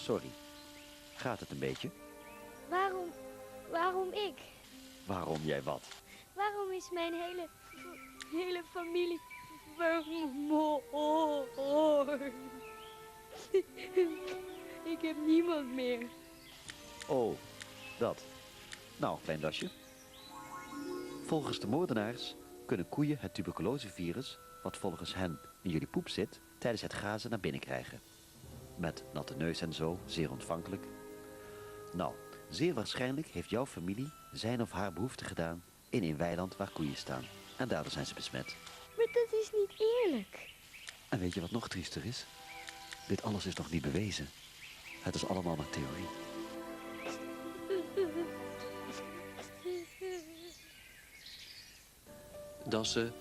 Sorry. Gaat het een beetje? Waarom ik? Waarom jij wat? Waarom is mijn hele familie vermoord? Ik heb niemand meer. Oh, dat. Nou, klein dasje. Volgens de moordenaars kunnen koeien het tuberculosevirus, wat volgens hen in jullie poep zit, tijdens het gazen naar binnen krijgen. Met natte neus en zo, zeer ontvankelijk. Nou, zeer waarschijnlijk heeft jouw familie zijn of haar behoefte gedaan in een weiland waar koeien staan. En daardoor zijn ze besmet. Maar dat is niet eerlijk. En weet je wat nog triester is? Dit alles is nog niet bewezen. Het is allemaal maar theorie. Dassen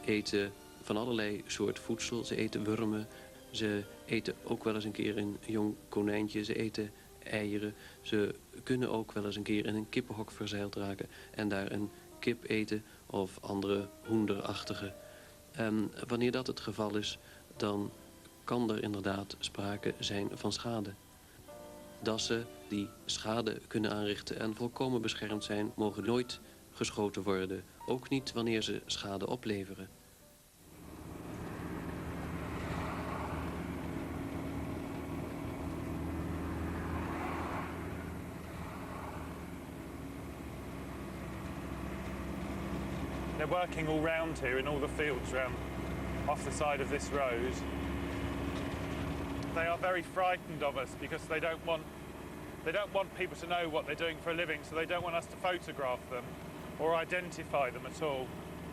eten van allerlei soort voedsel. Ze eten wormen. Ze eten ook wel eens een keer een jong konijntje. Ze eten eieren. Ze kunnen ook wel eens een keer in een kippenhok verzeild raken en daar een kip eten of andere hoenderachtige. Wanneer dat het geval is, dan kan er inderdaad sprake zijn van schade. Dassen die schade kunnen aanrichten en volkomen beschermd zijn, mogen nooit geschoten worden. Ook niet wanneer ze schade opleveren. They're working all round here in all the fields round off the side of this road. They are very frightened of us because they don't want people to know what they're doing for a living, so they don't want us to photograph them or identify them at all.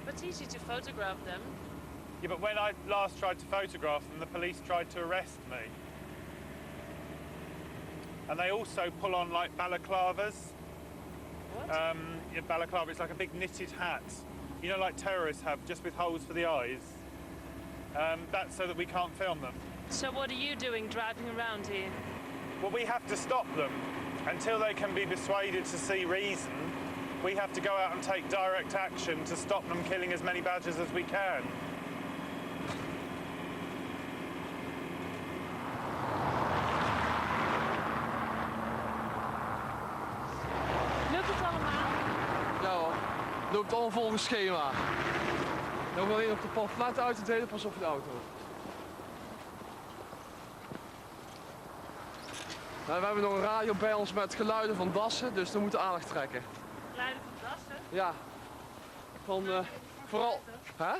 But it's easy to photograph them. Yeah, but when I last tried to photograph them, the police tried to arrest me. And they also pull on like balaclavas. What? Yeah, balaclava is like a big knitted hat. You know, like terrorists have, just with holes for the eyes. That's so that we can't film them. So what are you doing driving around here? Well, we have to stop them until they can be persuaded to see reason. We have to go out and take direct action to stop them killing as many badgers as we can. Lukt het allemaal? Ja hoor, loopt allemaal volgens schema. Nog alleen op de pamflet uit te delen, pas op de auto. Nou, we hebben nog een radio bij ons met geluiden van dassen, dus we moeten aandacht trekken. Geluiden van dassen? Ja, van vooral... Hè?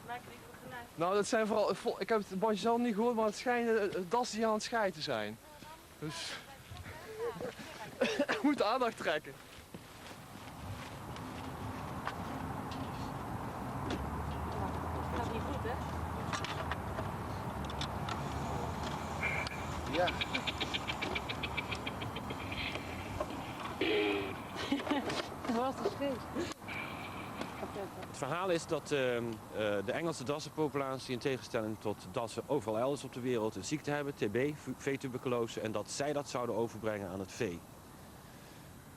Maak niet voor geluid. Nou, dat zijn vooral... Ik heb het bandje zelf niet gehoord, maar het schijnen dassen die aan het scheiden zijn. Dus... we moeten aandacht trekken. Gaat niet goed, hè? Ja. Wat een scheet. Het verhaal is dat de Engelse dassenpopulatie in tegenstelling tot dassen overal elders op de wereld een ziekte hebben, TB, veetuberculose, en dat zij dat zouden overbrengen aan het vee.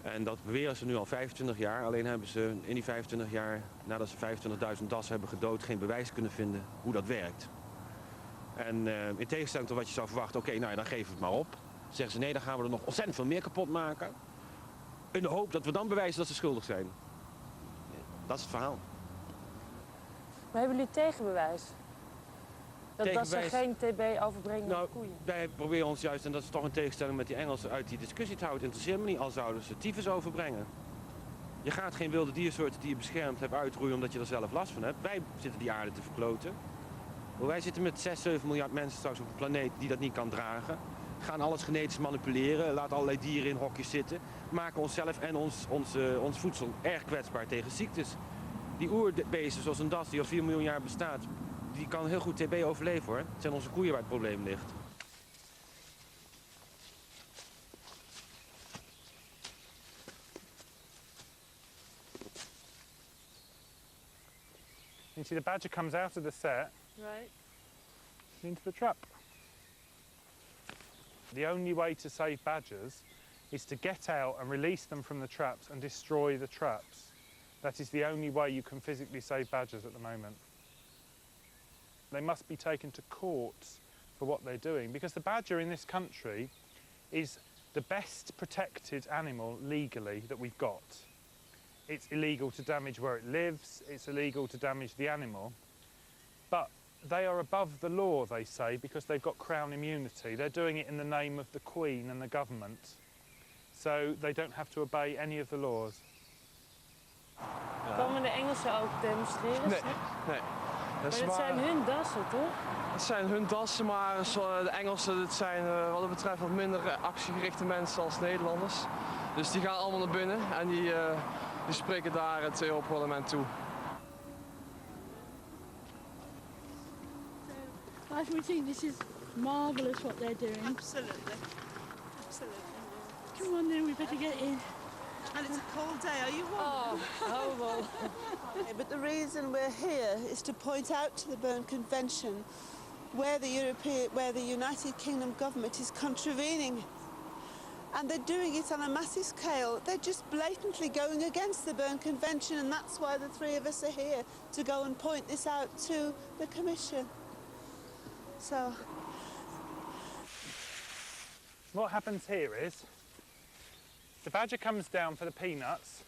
En dat beweren ze nu al 25 jaar, alleen hebben ze in die 25 jaar, nadat ze 25.000 dassen hebben gedood, geen bewijs kunnen vinden hoe dat werkt. En in tegenstelling tot wat je zou verwachten, oké, nou ja, dan geven we het maar op. Zeggen ze nee, dan gaan we er nog ontzettend veel meer kapot maken. In de hoop dat we dan bewijzen dat ze schuldig zijn. Dat is het verhaal. Maar hebben jullie tegenbewijs? Dat ze geen TB overbrengen op koeien? Wij proberen ons juist, en dat is toch een tegenstelling met die Engelsen, uit die discussie te houden. Het interesseert me niet, al zouden ze tyfus overbrengen. Je gaat geen wilde diersoorten die je beschermd hebt uitroeien omdat je er zelf last van hebt. Wij zitten die aarde te verkloten. Wij zitten met 6, 7 miljard mensen straks op een planeet die dat niet kan dragen. Gaan alles genetisch manipuleren, laten allerlei dieren in hokjes zitten. Maken onszelf en ons voedsel erg kwetsbaar tegen ziektes. Die oerbeesten zoals een das die al 4 miljoen jaar bestaat, die kan heel goed TB overleven hoor. Het zijn onze koeien waar het probleem ligt. You see, the badger comes out of the set Right. into the trap. The only way to save badgers is to get out and release them from the traps and destroy the traps. That is the only way you can physically save badgers at the moment. They must be taken to court for what they're doing, because the badger in this country is the best protected animal legally that we've got. It's illegal to damage where it lives, it's illegal to damage the animal, but they are above the law, they say, because they've got Crown immunity. They're doing it in the name of the Queen and the government, so they don't have to obey any of the laws. Komen de Engelsen ook demonstreren? Nee, nee. Maar dat zijn hun dassen, toch? Het zijn hun dassen, maar de Engelsen het zijn wat dat betreft wat minder actiegerichte mensen als Nederlanders. Dus die gaan allemaal naar binnen en die spreken daar het Europarlement toe. Guys, we think this is marvellous what they're doing. Absolutely. Absolutely. Come on then, we better get in. And it's a cold day. Are you warm? Oh, well. But the reason we're here is to point out to the Berne Convention where the United Kingdom government is contravening. And they're doing it on a massive scale. They're just blatantly going against the Berne Convention, and that's why the three of us are here, to go and point this out to the Commission. So. What happens here is the badger comes down for the peanuts,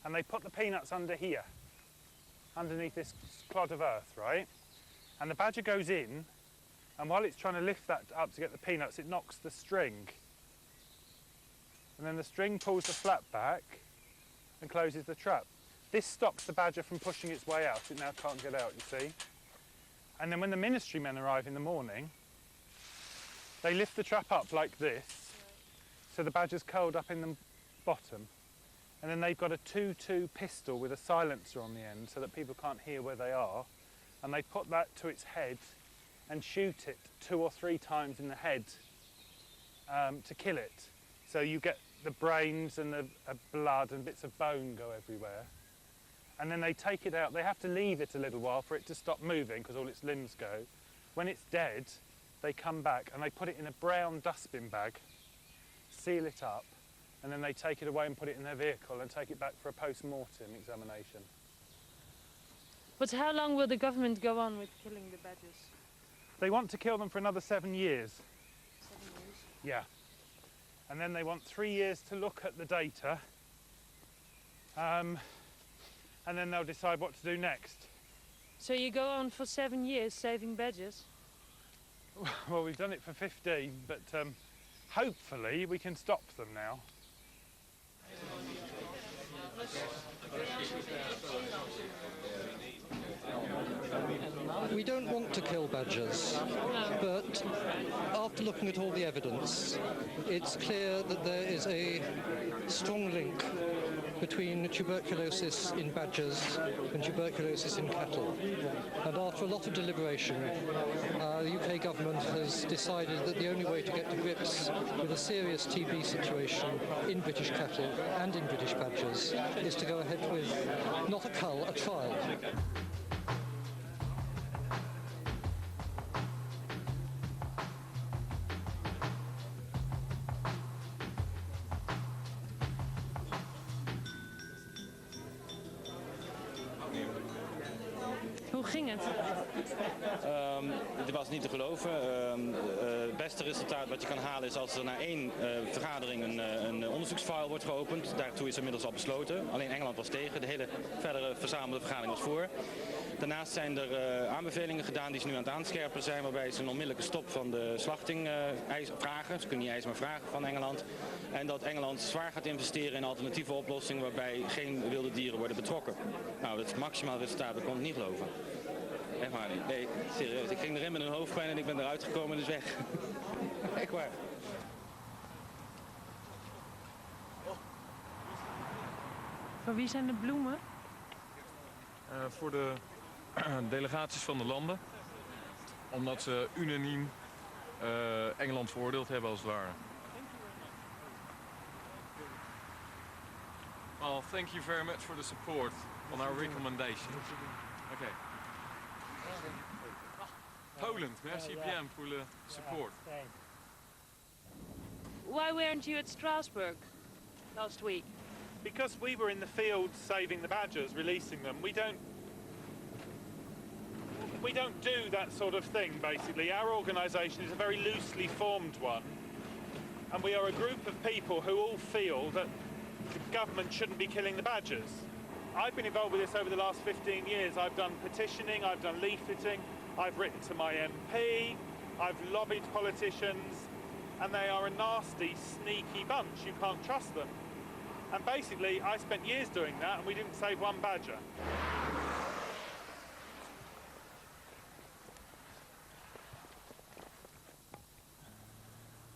and they put the peanuts under here, underneath this clod of earth, right? And the badger goes in, and while it's trying to lift that up to get the peanuts, it knocks the string. And then the string pulls the flap back and closes the trap. This stops the badger from pushing its way out. It now can't get out, you see. And then when the ministry men arrive in the morning, they lift the trap up like this, so the badger's curled up in the bottom. And then they've got a 2-2 pistol with a silencer on the end so that people can't hear where they are. And they put that to its head and shoot it 2 or 3 times in the head to kill it. So you get the brains and the blood and bits of bone go everywhere. And then they take it out. They have to leave it a little while for it to stop moving because all its limbs go. When it's dead, they come back and they put it in a brown dustbin bag, seal it up, and then they take it away and put it in their vehicle and take it back for a post-mortem examination. But how long will the government go on with killing the badgers? They want to kill them for another 7 years. 7 years? Yeah. And then they want 3 years to look at the data. And then they'll decide what to do next. So you go on for 7 years saving badgers? Well, we've done it for 15, but hopefully we can stop them now. We don't want to kill badgers, but after looking at all the evidence, it's clear that there is a strong link between tuberculosis in badgers and tuberculosis in cattle. And after a lot of deliberation, the UK government has decided that the only way to get to grips with a serious TB situation in British cattle and in British badgers is to go ahead with not a cull, a trial. Hoe ging het? Het was niet te geloven. Het beste resultaat wat je kan halen is als er na 1 vergadering een onderzoeksfile wordt geopend. Daartoe is inmiddels al besloten. Alleen Engeland was tegen. De hele verdere verzamelde vergadering was voor. Daarnaast zijn er aanbevelingen gedaan die ze nu aan het aanscherpen zijn, waarbij ze een onmiddellijke stop van de slachting vragen. Ze kunnen niet eisen, maar vragen van Engeland. En dat Engeland zwaar gaat investeren in alternatieve oplossingen waarbij geen wilde dieren worden betrokken. Nou, dat is het maximaal resultaat. Dat kon ik niet geloven. Echt waar niet. Nee, serieus. Ik ging erin met een hoofdpijn en ik ben eruit gekomen en dus weg. Echt waar. Voor wie zijn de bloemen? Voor de delegaties van de landen. Omdat ze unaniem Engeland veroordeeld hebben als het ware. Well, thank you very much for the support on our recommendation. Okay. Poland, merci bien pour le support. Why weren't you at Strasbourg last week? Because we were in the field saving the badgers, releasing them. We don't do that sort of thing, basically. Our organisation is a very loosely formed one. And we are a group of people who all feel that the government shouldn't be killing the badgers. I've been involved with this over the last 15 years. I've done petitioning, I've done leafleting, I've written to my MP, I've lobbied politicians, and they are a nasty, sneaky bunch. You can't trust them. And basically, I spent years doing that, and we didn't save one badger.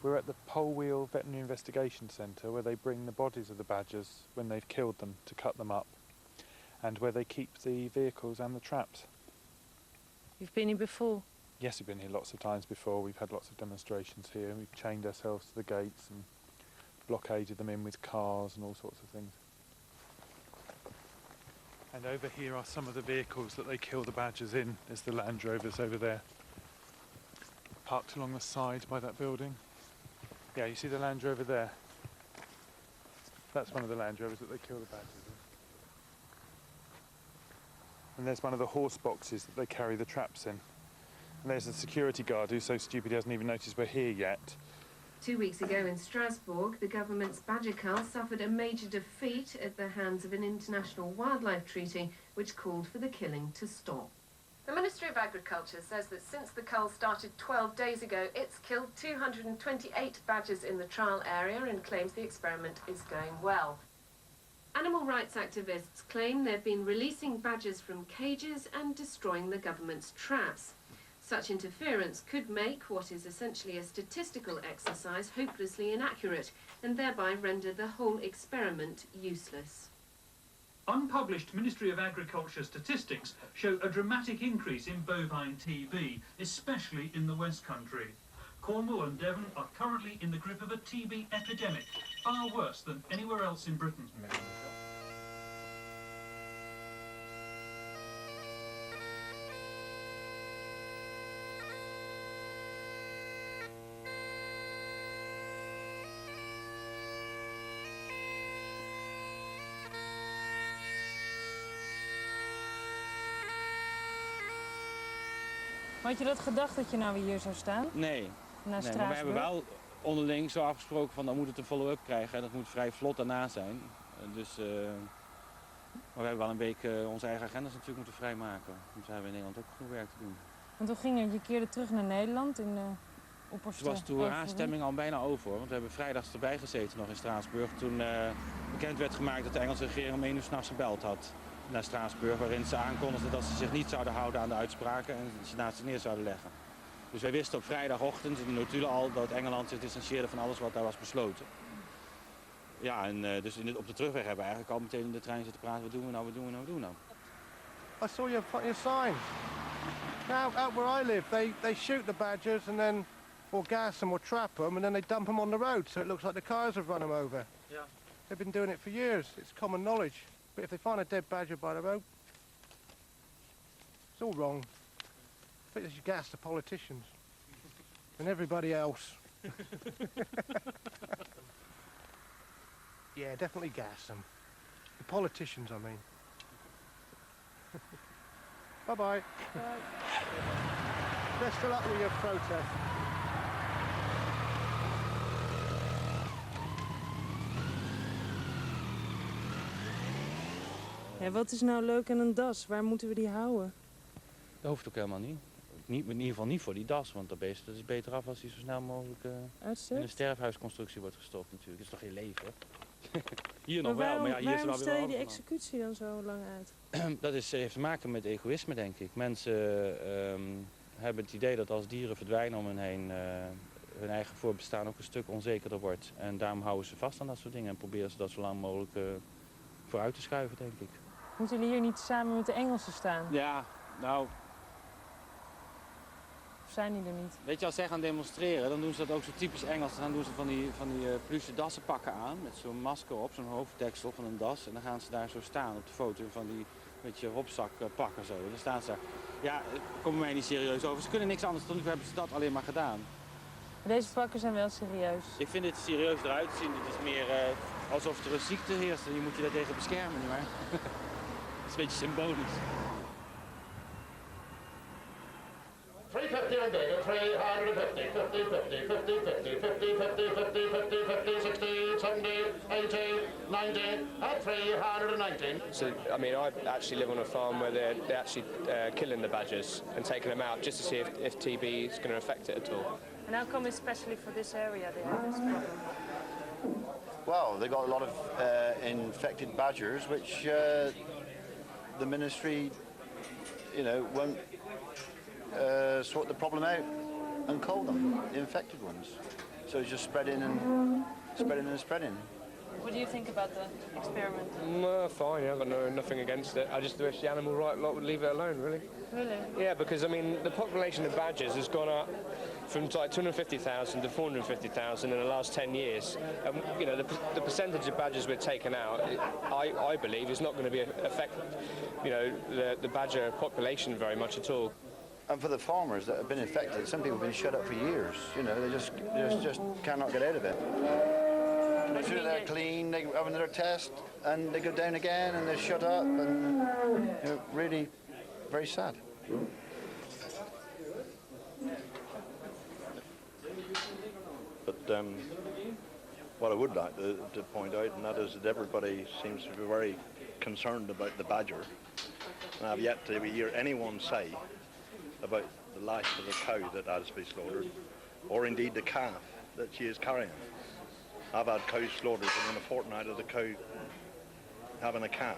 We're at the Pole Wheel Veterinary Investigation Centre, where they bring the bodies of the badgers when they've killed them to cut them up, and where they keep the vehicles and the traps. You've been here before? Yes, we've been here lots of times before. We've had lots of demonstrations here. We've chained ourselves to the gates and blockaded them in with cars and all sorts of things. And over here are some of the vehicles that they kill the badgers in. There's the Land Rovers over there, parked along the side by that building. Yeah, you see the Land Rover there? That's one of the Land Rovers that they kill the badgers in. And there's one of the horse boxes that they carry the traps in. And there's a security guard who's so stupid he hasn't even noticed we're here yet. 2 weeks ago in Strasbourg, the government's badgercull suffered a major defeat at the hands of an international wildlife treaty which called for the killing to stop. The Ministry of Agriculture says that since the cull started 12 days ago, it's killed 228 badgers in the trial area and claims the experiment is going well. Animal rights activists claim they've been releasing badgers from cages and destroying the government's traps. Such interference could make what is essentially a statistical exercise hopelessly inaccurate and thereby render the whole experiment useless. Unpublished Ministry of Agriculture statistics show a dramatic increase in bovine TB, especially in the West Country. Cornwall and Devon are currently in the grip of a TB epidemic, far worse than anywhere else in Britain. Had je dat gedacht dat je nou weer hier zou staan? Nee. Naar Nee, maar we hebben wel onderling zo afgesproken van dan moet het een follow-up krijgen en dat moet vrij vlot daarna zijn. Dus, maar we hebben wel een week onze eigen agendas natuurlijk moeten vrijmaken. Want we hebben in Nederland ook genoeg werk te doen. Want toen ging je keerde terug naar Nederland in de opperste. Toen was de hoera-stemming al bijna over hoor. Want we hebben vrijdags erbij gezeten nog in Straatsburg. Toen bekend werd gemaakt dat de Engelse regering om 1 uur 's nachts gebeld had naar Straatsburg. Waarin ze aankondigden dat ze zich niet zouden houden aan de uitspraken en ze naast zich neer zouden leggen. Dus wij wisten op vrijdagochtend in de notulen al dat Engeland zich distancieerde van alles wat daar was besloten. Ja, en dus op de terugweg hebben we eigenlijk al meteen in de trein zitten praten. Wat doen we nou, wat doen we nou, wat doen we nou? I saw your sign. Now, out where I live, they shoot the badgers and then, or gas them or trap them, and then they dump them on the road, so it looks like the cars have run them over. Yeah. They've been doing it for years. It's common knowledge. But if they find a dead badger by the road, it's all wrong. I think they should gas the politicians and everybody else. Yeah, definitely gas them. The politicians, I mean. Bye-bye. Bye. Best of luck with your protest. Ja, wat is nou leuk aan een das? Waar moeten we die houden? Dat hoeft ook helemaal niet. In ieder geval niet voor die das, want dat beest is beter af als hij zo snel mogelijk in een sterfhuisconstructie wordt gestopt natuurlijk. Dat is toch geen leven? Hier nog wel, maar ja, hier is waarom wel stel weer je die over. executie dan zo lang uit? Dat heeft te maken met egoïsme, denk ik. Mensen hebben het idee dat als dieren verdwijnen om hen heen, hun eigen voortbestaan ook een stuk onzekerder wordt. En daarom houden ze vast aan dat soort dingen en proberen ze dat zo lang mogelijk vooruit te schuiven, denk ik. Moeten jullie hier niet samen met de Engelsen staan? Ja, nou... Of zijn die er niet? Weet je, als zij gaan demonstreren, dan doen ze dat ook zo typisch Engels. Dan doen ze van die pluche dassenpakken aan, met zo'n masker op, zo'n hoofddeksel van een das. En dan gaan ze daar zo staan op de foto van die, beetje hopzakpakken zo. En dan staan ze daar. Ja, kom mij niet serieus over. Ze kunnen niks anders doen, hebben ze dat alleen maar gedaan. Deze pakken zijn wel serieus. Ik vind dit serieus eruit zien. Het is meer alsof er een ziekte heerst en je moet je daartegen beschermen, nietwaar? Dat is een beetje symbolisch. Free 50 and bigger, 350, 50, 50, 50, 50, 50, 50, 50, 50, 50, 60, 70, 80, 90, and 319. So, I mean, I actually live on a farm where they're actually killing the badgers and taking them out just to see if TB is going to affect it at all. And how come especially for this area they have this problem? Well, they got a lot of infected badgers, which the ministry, won't sort the problem out and cull them, the infected ones. So it's just spreading and spreading and spreading. What do you think about the experiment? Fine, I've got nothing against it. I just wish the animal right lot would leave it alone, really. Really? Yeah, because, I mean, the population of badgers has gone up from like 250,000 to 450,000 in the last 10 years. And, the percentage of badgers we're taking out, I believe, is not going to be affect, the badger population very much at all. And for the farmers that have been infected, some people have been shut up for years. They just cannot get out of it. As soon as they're clean, they have another test, and they go down again, and they're shut up, and really very sad. But what I would like to point out, and that is that everybody seems to be very concerned about the badger. And I've yet to hear anyone say about the life of the cow that has to be slaughtered, or indeed the calf that she is carrying. I've had cows slaughtered within a fortnight of the cow having a calf.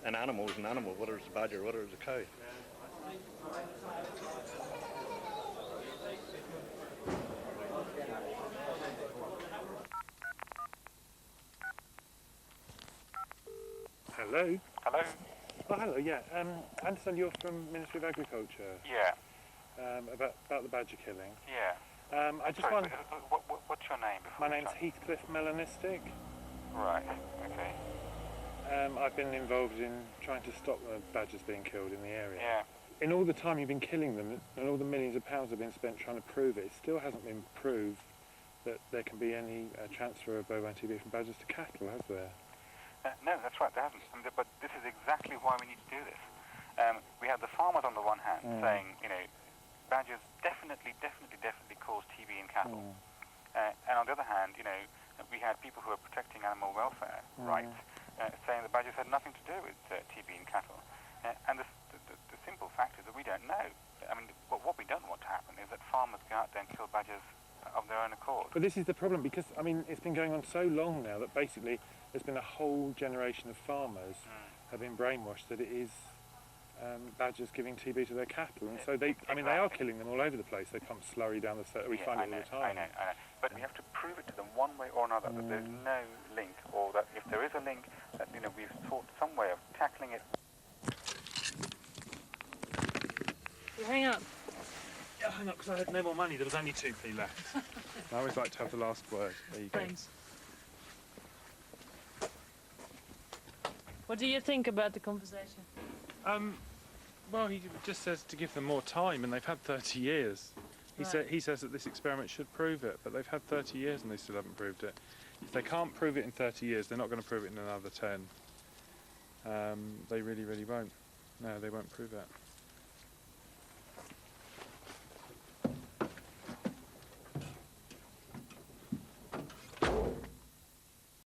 An animal is an animal, whether it's a badger, whether it's a cow. Hello? Hello? Oh, hello, yeah. I understand you're from Ministry of Agriculture. Yeah. About the badger killing. Yeah. I just Sorry, wonder... What's your name? My name's Heathcliff Melanistic. Right, okay. I've been involved in trying to stop the badgers being killed in the area. Yeah. In all the time you've been killing them, and all the millions of pounds have been spent trying to prove it, it still hasn't been proved that there can be any transfer of bovine TB from badgers to cattle, has there? No, that's right, there hasn't. But this is exactly why we need to do this. We have the farmers on the one hand saying, badgers definitely cause TB in cattle. And on the other hand, we had people who are protecting animal welfare rights saying the badgers had nothing to do with TB in cattle. And the simple fact is that we don't know. I mean, what we don't want to happen is that farmers go out there and kill badgers of their own accord. But this is the problem, because, I mean, it's been going on so long now that basically there's been a whole generation of farmers have been brainwashed that it is badgers giving TB to their cattle, and so they are killing them all over the place. They pump slurry down the we find it all the time. I know. But we have to prove it to them one way or another that there's no link, or that if there is a link, that we've thought some way of tackling it. You hang up. Yeah, hang up, because I had no more money. There was only 2p left. I always like to have the last word. There you go. Thanks. What do you think about the conversation? Well, he just says to give them more time, and they've had 30 years. He says that this experiment should prove it, but they've had 30 years and they still haven't proved it. If they can't prove it in 30 years, they're not going to prove it in another 10. They really won't. No, they won't prove it.